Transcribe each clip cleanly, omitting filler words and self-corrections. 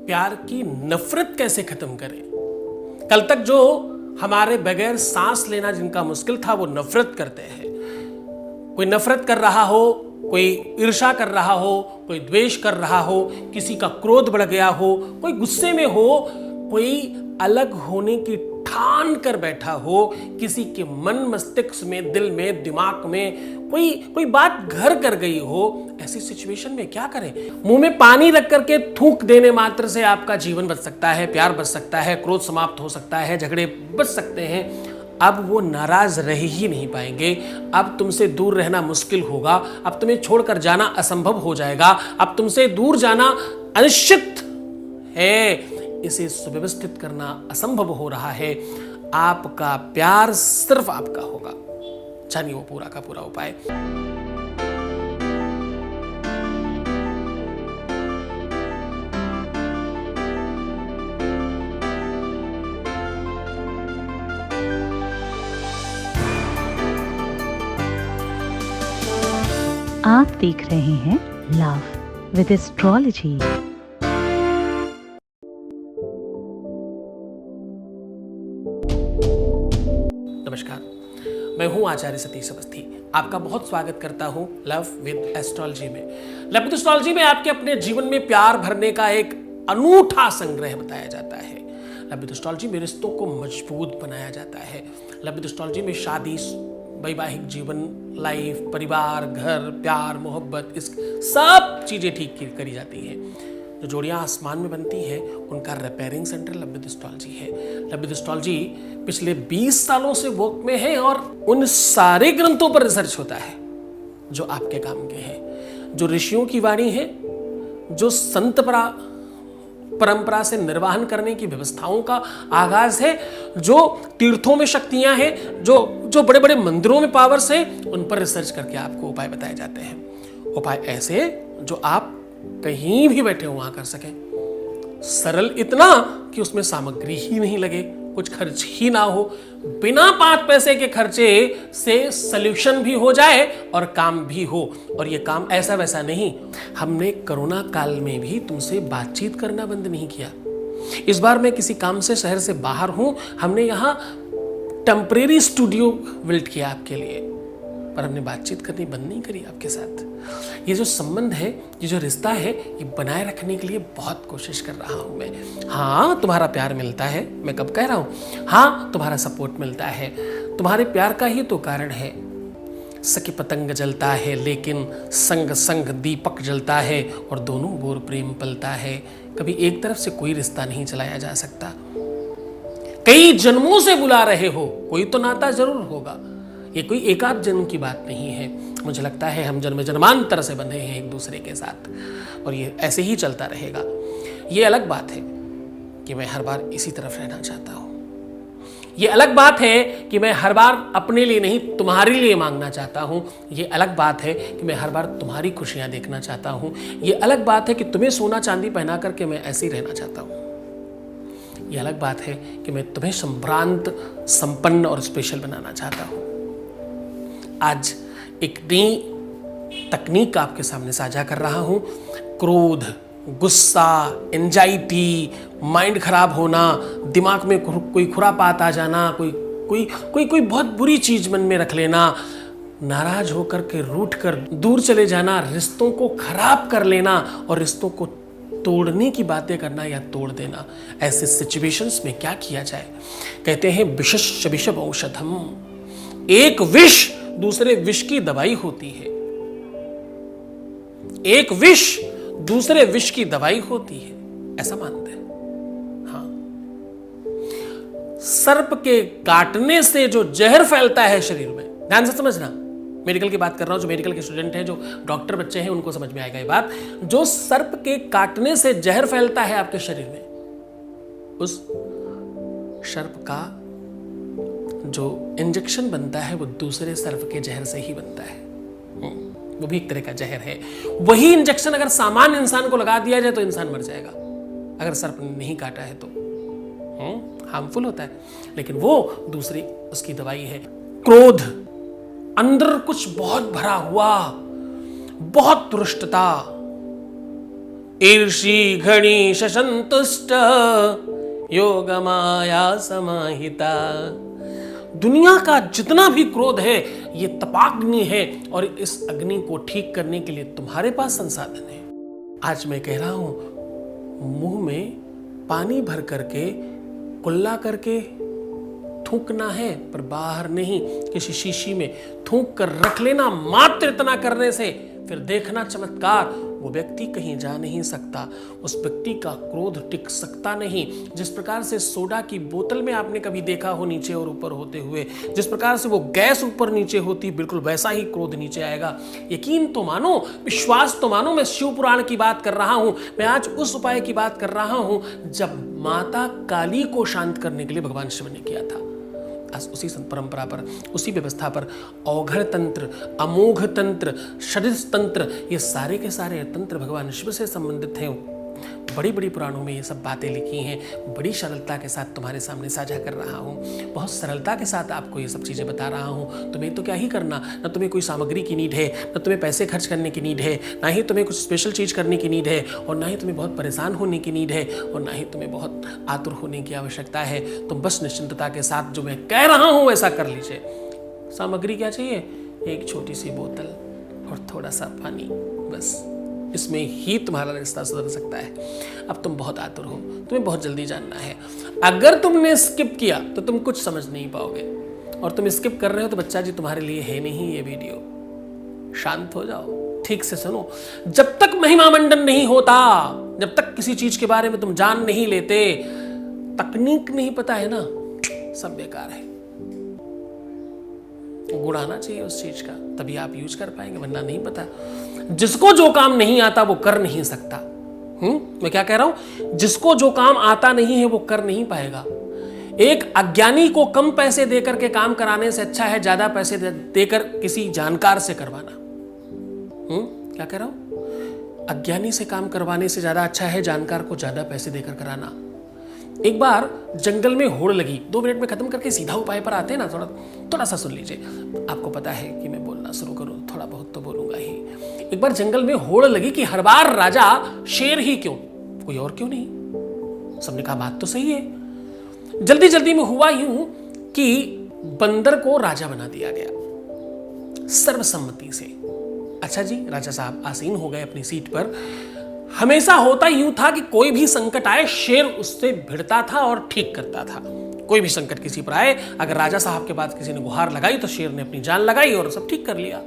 प्यार की नफरत कैसे खत्म करें। कल तक जो हमारे बगैर सांस लेना जिनका मुश्किल था वो नफरत करते हैं। कोई नफरत कर रहा हो, कोई ईर्ष्या कर रहा हो, कोई द्वेष कर रहा हो, किसी का क्रोध बढ़ गया हो, कोई गुस्से में हो, कोई अलग होने की ठान कर बैठा हो, किसी के मन मस्तिष्क में, दिल में, दिमाग में कोई बात घर कर गई हो, ऐसी सिचुएशन में क्या करें। मुंह में पानी रख करके थूक देने मात्र से आपका जीवन बच सकता है, प्यार बच सकता है, क्रोध समाप्त हो सकता है, झगड़े बच सकते हैं। अब वो नाराज रह ही नहीं पाएंगे। अब तुमसे दूर रहना मुश्किल होगा। अब तुम्हें छोड़कर जाना असंभव हो जाएगा। अब तुमसे दूर जाना अनिश्चित है। इसे सुव्यवस्थित करना असंभव हो रहा है। आपका प्यार सिर्फ आपका होगा। जानिए वो पूरा का पूरा उपाय। आप देख रहे हैं लव विद एस्ट्रोलॉजी। नमस्कार, मैं हूं आचार्य सतीश अवस्थी। आपका बहुत स्वागत करता हूं लव विद एस्ट्रोलॉजी में। लव विद एस्ट्रोलॉजी में आपके अपने जीवन में प्यार भरने का एक अनूठा संग्रह बताया जाता है। लव विद एस्ट्रोलॉजी में रिश्तों को मजबूत बनाया जाता है। लव विद एस्ट्रोलॉजी में शादी, वैवाहिक जीवन, लाइफ, परिवार, घर, प्यार, मोहब्बत, इस सब चीजें ठीक करी जाती हैं। जो जोड़ियां आसमान में बनती हैं उनका repairing centre love with astrology है। लव विद एस्ट्रोलॉजी पिछले 20 सालों से वर्क में है और उन सारे ग्रंथों पर रिसर्च होता है जो आपके काम के हैं, जो ऋषियों की वाणी है, जो संत परंपरा से निर्वाहन करने की व्यवस्थाओं का आगाज है, जो तीर्थों में शक्तियां हैं, जो बड़े बड़े मंदिरों में पावर्स हैं, उन पर रिसर्च करके आपको उपाय बताए जाते हैं। उपाय ऐसे जो आप कहीं भी बैठे हो वहां कर सकें। सरल इतना कि उसमें सामग्री ही नहीं लगे, कुछ खर्च ही ना हो, बिना 5 पैसे के खर्चे से सॉल्यूशन भी हो जाए और काम भी हो। और ये काम ऐसा वैसा नहीं। हमने कोरोना काल में भी तुमसे बातचीत करना बंद नहीं किया। इस बार मैं किसी काम से शहर से बाहर हूं। हमने यहां टेम्परेरी स्टूडियो बिल्ड किया आपके लिए, पर हमने बातचीत करनी बंद नहीं करी आपके साथ। ये जो संबंध है, ये जो रिश्ता है, ये बनाए रखने के लिए बहुत कोशिश कर रहा हूं मैं। हाँ, तुम्हारा प्यार मिलता है, मैं कब कह रहा हूं। हाँ, तुम्हारा सपोर्ट मिलता है, तुम्हारे प्यार का ही तो कारण है। सखी पतंग जलता है लेकिन संग संग दीपक जलता है और दोनों बोर प्रेम पलता है। कभी एक तरफ से कोई रिश्ता नहीं चलाया जा सकता। कई जन्मों से बुला रहे हो, कोई तो नाता जरूर होगा। ये कोई एकाध जन्म की बात नहीं है। मुझे लगता है हम जन्म जन्मांतर से बंधे हैं एक दूसरे के साथ, और ये ऐसे ही चलता रहेगा। ये अलग बात है कि मैं हर बार इसी तरफ रहना चाहता हूँ। ये अलग बात है कि मैं हर बार अपने लिए नहीं तुम्हारे लिए मांगना चाहता हूँ। ये अलग बात है कि मैं हर बार तुम्हारी खुशियाँ देखना चाहता हूँ। ये अलग बात है कि तुम्हें सोना चांदी पहना करके मैं ऐसे ही रहना चाहता हूँ। ये अलग बात है कि मैं तुम्हें संभ्रांत, संपन्न और स्पेशल बनाना चाहता हूँ। आज एक नई तकनीक आपके सामने साझा कर रहा हूं। क्रोध, गुस्सा, एंजाइटी, माइंड खराब होना, दिमाग में कोई खुरापात आ जाना, कोई बहुत बुरी चीज मन में रख लेना, नाराज होकर के रूठ कर दूर चले जाना, रिश्तों को खराब कर लेना और रिश्तों को तोड़ने की बातें करना या तोड़ देना। ऐसे सिचुएशंस में क्या किया जाए। कहते हैं विषस्य विषम औषधम। एक विष दूसरे विष की दवाई होती है। एक विष दूसरे विष की दवाई होती है, ऐसा मानते हैं। हाँ, सर्प के काटने से जो जहर फैलता है शरीर में, ध्यान से समझना, मेडिकल की बात कर रहा हूं। जो मेडिकल के स्टूडेंट हैं, जो डॉक्टर बच्चे हैं, उनको समझ में आएगा ये बात। जो सर्प के काटने से जहर फैलता है आपके शरीर में, उस सर्प का जो इंजेक्शन बनता है वो दूसरे सर्प के जहर से ही बनता है। वो भी एक तरह का जहर है। वही इंजेक्शन अगर सामान्य इंसान को लगा दिया जाए तो इंसान मर जाएगा। अगर सर्प नहीं काटा है तो हार्मफुल होता है, लेकिन वो दूसरी उसकी दवाई है। क्रोध, अंदर कुछ बहुत भरा हुआ, बहुत तुष्टता, ईर्षी घणीश संतुष्ट योग माया समाहिता। दुनिया का जितना भी क्रोध है ये तपाग्नि है और इस अग्नि को ठीक करने के लिए तुम्हारे पास संसाधन है। आज मैं कह रहा हूं मुंह में पानी भर करके कुल्ला करके थूकना है, पर बाहर नहीं, किसी शीशी में थूक कर रख लेना। मात्र इतना करने से फिर देखना चमत्कार, वो व्यक्ति कहीं जा नहीं सकता, उस व्यक्ति का क्रोध टिक सकता नहीं। जिस प्रकार से सोडा की बोतल में आपने कभी देखा हो नीचे और ऊपर होते हुए, जिस प्रकार से वो गैस ऊपर नीचे होती, बिल्कुल वैसा ही क्रोध नीचे आएगा। यकीन तो मानो, विश्वास तो मानो। मैं शिव पुराण की बात कर रहा हूं, मैं आज उस उपाय की बात कर रहा हूं जब माता काली को शांत करने के लिए भगवान शिव ने किया था। उसी परंपरा पर, उसी व्यवस्था पर औघड़ तंत्र, अमोघ तंत्र, षड्ज तंत्र, ये सारे के सारे तंत्र भगवान शिव से संबंधित हैं। बड़ी बड़ी पुराणों में ये सब बातें लिखी हैं। बड़ी सरलता के साथ तुम्हारे सामने साझा कर रहा हूँ, बहुत सरलता के साथ आपको ये सब चीज़ें बता रहा हूँ। तुम्हें तो क्या ही करना, ना तुम्हें कोई सामग्री की नीड है, ना तुम्हें पैसे खर्च करने की नीड है, ना ही तुम्हें कुछ स्पेशल चीज़ करने की नीड है, और ना ही तुम्हें बहुत परेशान होने की नीड है, और ना ही तुम्हें बहुत आतुर होने की आवश्यकता है। तुम बस निश्चिंतता के साथ जो मैं कह रहा हूँ वैसा कर लीजिए। सामग्री क्या चाहिए? एक छोटी सी बोतल और थोड़ा सा पानी, बस। इसमें ही तुम्हारा रिश्ता सुधर सकता है। अब तुम बहुत आतुर हो, तुम्हें बहुत जल्दी जानना है। अगर तुमने स्किप किया तो तुम कुछ समझ नहीं पाओगे, और तुम स्किप कर रहे हो तो बच्चा जी तुम्हारे लिए है नहीं ये वीडियो। शांत हो जाओ, ठीक से सुनो। जब तक महिमा मंडन नहीं होता, जब तक किसी चीज के बारे में तुम जान नहीं लेते, तकनीक नहीं पता है ना, सब बेकार है। गुण आना चाहिए उस चीज का, तभी आप यूज कर पाएंगे, वरना नहीं पता। जिसको जो काम नहीं आता वो कर नहीं सकता। मैं क्या कह रहा हूं? जिसको जो काम आता नहीं है वो कर नहीं पाएगा। एक अज्ञानी को कम पैसे देकर के काम कराने से अच्छा है ज्यादा पैसे देकर किसी जानकार से करवाना। क्या कह रहा हूं? अज्ञानी से काम करवाने से ज्यादा अच्छा है जानकार को ज्यादा पैसे देकर कराना। एक बार जंगल में होड़ लगी, 2 मिनट में खत्म करके सीधा उपाय पर आते हैं ना, थोड़ा सा सुन लीजिए। आपको पता है कि मैं बोलना शुरू करूं, थोड़ा बहुत तो बोलूंगा ही। एक बार जंगल में होड़ लगी कि हर बार राजा शेर ही क्यों, कोई और क्यों नहीं। सबने कहा बात तो सही है। जल्दी जल्दी में हुआ यूं कि बंदर को राजा बना दिया गया सर्वसम्मति से। अच्छा जी, राजा साहब आसीन हो गए अपनी सीट पर। हमेशा होता यूं था कि कोई भी संकट आए शेर उससे भिड़ता था और ठीक करता था। कोई भी संकट किसी पर आए, अगर राजा साहब के बाद किसी ने गुहार लगाई तो शेर ने अपनी जान लगाई और सब ठीक कर लिया।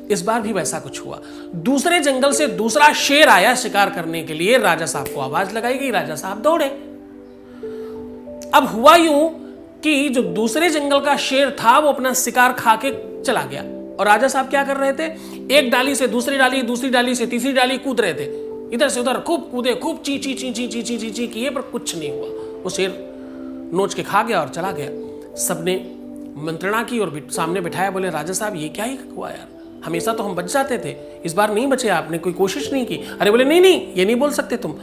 इस बार भी वैसा कुछ हुआ। दूसरे जंगल से दूसरा शेर आया शिकार करने के लिए, राजा साहब को आवाज लगाई गई, राजा साहब दौड़े। अब हुआ यूं कि जो दूसरे जंगल का शेर था वो अपना शिकार खा के चला गया, और राजा साहब क्या कर रहे थे? एक डाली से दूसरी डाली, दूसरी डाली से तीसरी डाली कूद रहे थे, इधर से उधर खूब कूदे, खूब ची ची ची ची ची ची ची ची किए, पर कुछ नहीं हुआ। वो शेर नोच के खा गया और चला गया। सबने मंत्रणा की और सामने बिठाया, बोले राजा साहब ये क्या ही हुआ यार, हमेशा तो हम बच जाते थे, इस बार नहीं बचे, आपने कोई कोशिश नहीं की। अरे बोले नहीं नहीं, ये नहीं बोल सकते तुम।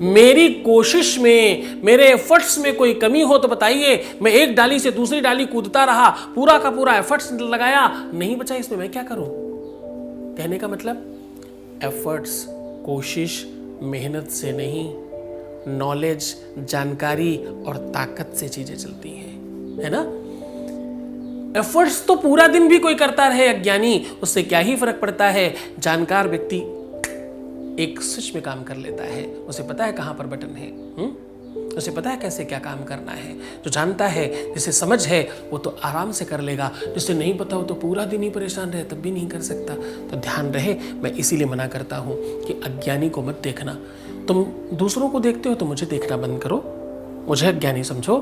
मेरी कोशिश में, मेरे एफर्ट्स में कोई कमी हो तो बताइए। मैं एक डाली से दूसरी डाली कूदता रहा, पूरा का पूरा एफर्ट्स लगाया, नहीं बचा, इसमें मैं क्या करूं? कहने का मतलब एफर्ट्स, कोशिश, मेहनत से नहीं, नॉलेज, जानकारी और ताकत से चीजें चलती हैं, है ना। एफर्ट्स तो पूरा दिन भी कोई करता रहे अज्ञानी, उससे क्या ही फर्क पड़ता है। जानकार व्यक्ति एक स्विच में काम कर लेता है, उसे पता है कहां पर बटन है, उसे पता है कैसे क्या काम करना है। जो जानता है, जिसे समझ है, वो तो आराम से कर लेगा। जिसे नहीं पता हो तो पूरा दिन ही परेशान रहे, तब भी नहीं कर सकता। तो ध्यान रहे, मैं इसीलिए मना करता हूं कि अज्ञानी को मत देखना। तुम दूसरों को देखते हो तो मुझे देखना बंद करो, मुझे अज्ञानी समझो।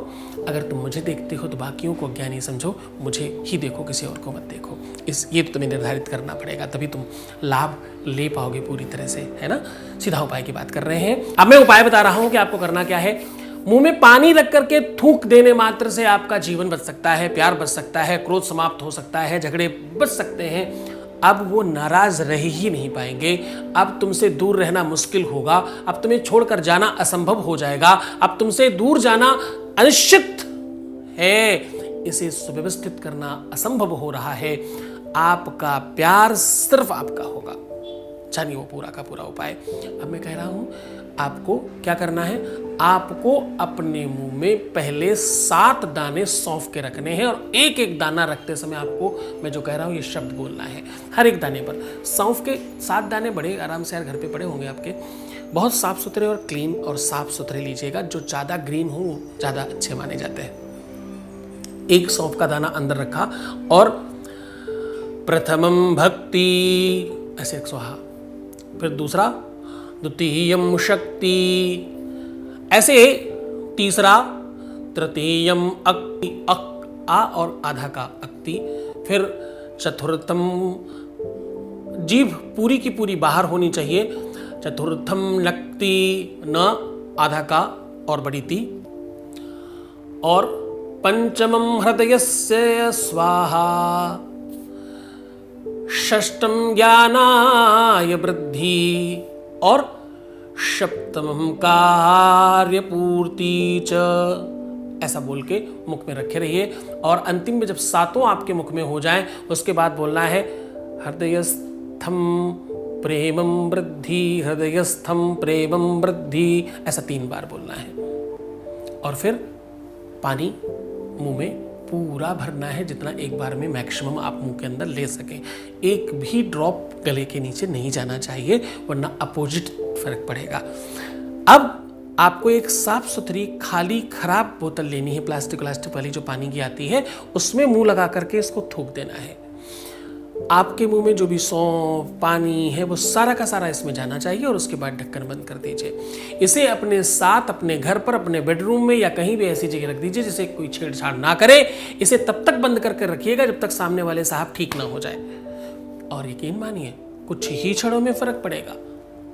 अगर तुम मुझे देखते हो तो बाकियों को अज्ञानी समझो, मुझे ही देखो, किसी और को मत देखो। ये तो तुम्हें निर्धारित करना पड़ेगा, तभी तुम लाभ ले पाओगे पूरी तरह से, है ना। सीधा उपाय की बात कर रहे हैं। अब मैं उपाय बता रहा हूं कि आपको करना क्या है। मुंह में पानी रख करके थूक देने मात्र से आपका जीवन बच सकता है, प्यार बच सकता है, क्रोध समाप्त हो सकता है, झगड़े बच सकते हैं। अब वो नाराज रह ही नहीं पाएंगे। अब तुमसे दूर रहना मुश्किल होगा, अब तुम्हें छोड़कर जाना असंभव हो जाएगा, अब तुमसे दूर जाना अनिश्चित है, इसे सुव्यवस्थित करना असंभव हो रहा है। आपका प्यार सिर्फ आपका होगा, जानिए वो पूरा का पूरा उपाय। अब मैं कह रहा हूं आपको क्या करना है, आपको अपने मुंह में पहले 7 दाने सौंफ के रखने हैं और एक एक दाना रखते समय आपको मैं जो कह रहा हूं ये शब्द बोलना है हर एक दाने पर। सौंफ के 7 दाने बड़े आराम से यार घर पे पड़े होंगे आपके, बहुत साफ सुथरे और क्लीन और साफ सुथरे लीजिएगा, जो ज़्यादा ग्रीन हो ज़्यादा अच्छे माने जाते हैं। एक सौंफ का दाना अंदर रखा और प्रथमम भक्ति ऐसे 108, फिर दूसरा द्वितीयम शक्ति ऐसे, तीसरा तृतीयम अक्ति, आ और आधा का अक्ति, फिर चतुर्थम, जीभ पूरी की पूरी बाहर होनी चाहिए, चतुर्थम नक्ति, न आधा का और बड़ी ती, और पंचमम हृदयस्य स्वाहा, षष्टम ज्ञानाय वृद्धि और सप्तमम कार्य पूर्ति च। ऐसा बोल के मुख में रखे रहिए और अंतिम में जब 7 आपके मुख में हो जाएं उसके बाद बोलना है हृदयस्थम प्रेमम वृद्धि, हृदयस्थम प्रेमम वृद्धि, ऐसा 3 बार बोलना है। और फिर पानी मुंह में पूरा भरना है, जितना एक बार में मैक्सिमम आप मुंह के अंदर ले सकें। एक भी ड्रॉप गले के नीचे नहीं जाना चाहिए, वरना अपोजिट फर्क पड़ेगा। अब आपको एक साफ सुथरी खाली खराब बोतल लेनी है, प्लास्टिक वाली जो पानी की आती है, उसमें मुंह लगा करके इसको थूक देना है। आपके मुंह में जो भी सौंफ पानी है वो सारा का सारा इसमें जाना चाहिए और उसके बाद ढक्कन बंद कर दीजिए। इसे अपने साथ अपने घर पर, अपने बेडरूम में या कहीं भी ऐसी जगह रख दीजिए जिसे कोई छेड़छाड़ ना करे। इसे तब तक बंद करके रखिएगा जब तक सामने वाले साहब ठीक ना हो जाए। और यकीन मानिए कुछ ही क्षणों में फर्क पड़ेगा,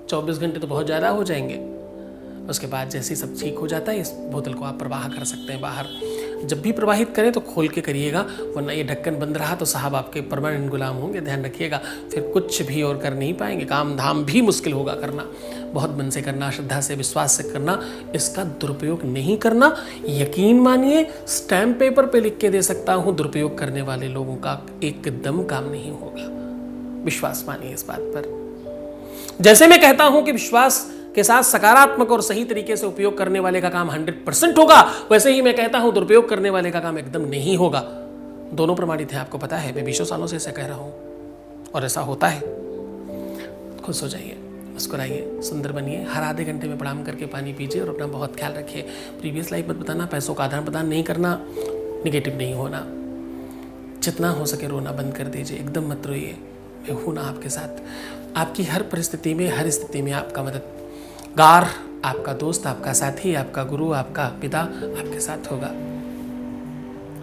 24 घंटे तो बहुत ज़्यादा हो जाएंगे। उसके बाद जैसे ही सब ठीक हो जाता है इस बोतल को आप प्रवाह कर सकते हैं बाहर। जब भी प्रवाहित करें तो खोल के करिएगा, वरना ये ढक्कन बंद रहा तो साहब आपके परमानेंट गुलाम होंगे, ध्यान रखिएगा। फिर कुछ भी और कर नहीं पाएंगे, काम धाम भी मुश्किल होगा करना। बहुत मन से करना, श्रद्धा से, विश्वास से करना, इसका दुरुपयोग नहीं करना। यकीन मानिए स्टैम्प पेपर पे लिख के दे सकता हूँ, दुरुपयोग करने वाले लोगों का एकदम काम नहीं होगा। विश्वास मानिए इस बात पर। जैसे मैं कहता हूं कि विश्वास के साथ सकारात्मक और सही तरीके से उपयोग करने वाले का काम 100% होगा, वैसे ही मैं कहता हूं दुरुपयोग करने वाले का काम एकदम नहीं होगा। दोनों प्रमाणित हैं, आपको पता है, मैं 20 सालों से ऐसा कह रहा हूं और ऐसा होता है। खुश हो जाइए, मुस्कुराइए, सुंदर बनिए, हर आधे घंटे में प्रणाम करके पानी पीजिए और अपना बहुत ख्याल रखिए। प्रीवियस लाइफ मत बताना, पैसों का आदान प्रदान नहीं करना, निगेटिव नहीं होना, जितना हो सके रोना बंद कर दीजिए, एकदम मत रोइए। मैं हूं ना आपके साथ, आपकी हर परिस्थिति में, हर स्थिति में आपका मददगार, आपका दोस्त, आपका साथी, आपका गुरु, आपका पिता आपके साथ होगा।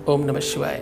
ओम नमः शिवाय।